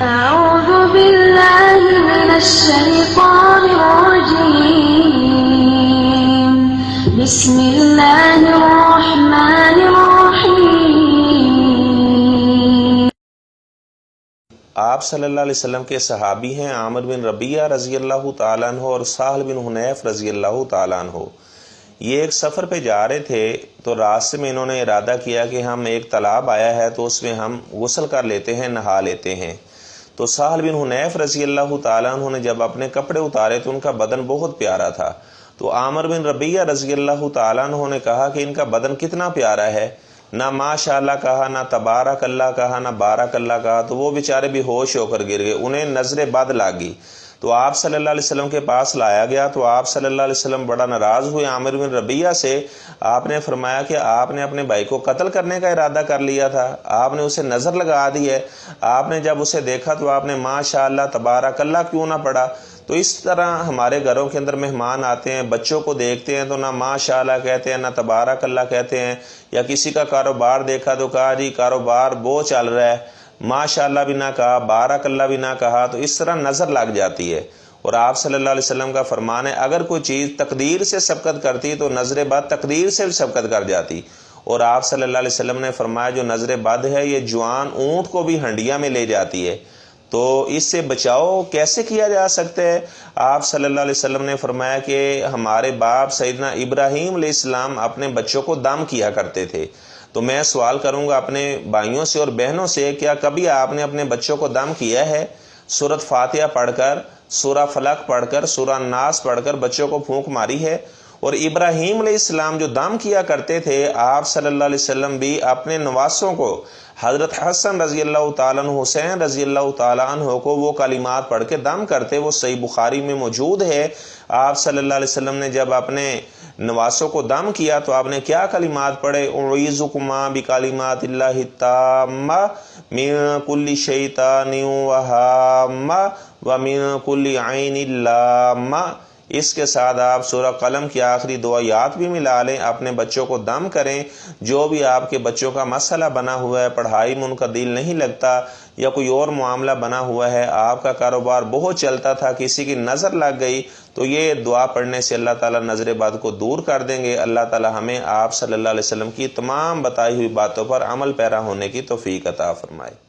أعوذ بالله من الشيطان الرجيم بسم الله الرحمن الرحيم۔ آپ صلی اللہ علیہ وسلم کے صحابی ہیں عامر بن ربیعہ رضی اللہ تعالیٰ عنہ اور سہل بن حنیف رضی اللہ تعالیٰ عنہ۔ یہ ایک سفر پہ جا رہے تھے تو راستے میں انہوں نے ارادہ کیا کہ ہم ایک تالاب آیا ہے تو اس میں ہم غسل کر لیتے ہیں، نہا لیتے ہیں۔ تو سہل بن حنیف رضی اللہ تعالیٰ عنہ نے جب اپنے کپڑے اتارے تو ان کا بدن بہت پیارا تھا۔ تو عامر بن ربیعہ رضی اللہ تعالیٰ عنہ نے کہا کہ ان کا بدن کتنا پیارا ہے، نہ ماشاء اللہ کہا، نہ تبارک اللہ کہا، نہ بارک اللہ کہا۔ تو وہ بیچارے بھی ہوش ہو کر گر گئے، انہیں نظر بد لگی۔ تو آپ صلی اللہ علیہ وسلم کے پاس لایا گیا تو آپ صلی اللہ علیہ وسلم بڑا ناراض ہوئے عامر بن ربیعہ سے۔ آپ نے فرمایا کہ آپ نے اپنے بھائی کو قتل کرنے کا ارادہ کر لیا تھا، آپ نے اسے نظر لگا دی ہے۔ آپ نے جب اسے دیکھا تو آپ نے ماشاء اللہ تبارک اللہ کیوں نہ پڑھا؟ تو اس طرح ہمارے گھروں کے اندر مہمان آتے ہیں، بچوں کو دیکھتے ہیں تو نہ ماشاء اللہ کہتے ہیں، نہ تبارک اللہ کہتے ہیں، یا کسی کا کاروبار دیکھا تو کہا جی کاروبار بہت چل رہا ہے، ماشاء اللہ بھی نہ کہا، بارک اللہ بھی نہ کہا، تو اس طرح نظر لگ جاتی ہے۔ اور آپ صلی اللہ علیہ وسلم کا فرمان ہے اگر کوئی چیز تقدیر سے سبقت کرتی تو نظر بد تقدیر سے بھی سبقت کر جاتی۔ اور آپ صلی اللہ علیہ وسلم نے فرمایا جو نظر بد ہے یہ جوان اونٹ کو بھی ہنڈیا میں لے جاتی ہے، تو اس سے بچاؤ کیسے کیا جا سکتا ہے؟ آپ صلی اللہ علیہ وسلم نے فرمایا کہ ہمارے باپ سیدنا ابراہیم علیہ السلام اپنے بچوں کو دم کیا کرتے تھے۔ تو میں سوال کروں گا اپنے بھائیوں سے اور بہنوں سے، کیا کبھی آپ نے اپنے بچوں کو دم کیا ہے؟ سورۃ فاتحہ پڑھ کر، سورہ فلق پڑھ کر، سورہ ناس پڑھ کر بچوں کو پھونک ماری ہے؟ اور ابراہیم علیہ السلام جو دم کیا کرتے تھے، آپ صلی اللہ علیہ وسلم بھی اپنے نواسوں کو، حضرت حسن رضی اللہ تعالیٰ عنہ، حسین رضی اللہ تعالیٰ عنہ کو وہ کلمات پڑھ کے دم کرتے، وہ صحیح بخاری میں موجود ہے۔ آپ صلی اللہ علیہ وسلم نے جب اپنے نواسوں کو دم کیا تو آپ نے کیا کلمات پڑھے؟ اعوذکما بکلمات اللہ التامہ من کل شیطان وہامہ ومن کل عین لامہ۔ اس کے ساتھ آپ سورہ قلم کی آخری دو آیات بھی ملا لیں، اپنے بچوں کو دم کریں۔ جو بھی آپ کے بچوں کا مسئلہ بنا ہوا ہے، پڑھائی میں ان کا دل نہیں لگتا یا کوئی اور معاملہ بنا ہوا ہے، آپ کا کاروبار بہت چلتا تھا، کسی کی نظر لگ گئی، تو یہ دعا پڑھنے سے اللہ تعالیٰ نظر بد کو دور کر دیں گے۔ اللہ تعالیٰ ہمیں آپ صلی اللہ علیہ وسلم کی تمام بتائی ہوئی باتوں پر عمل پیرا ہونے کی توفیق عطا فرمائے۔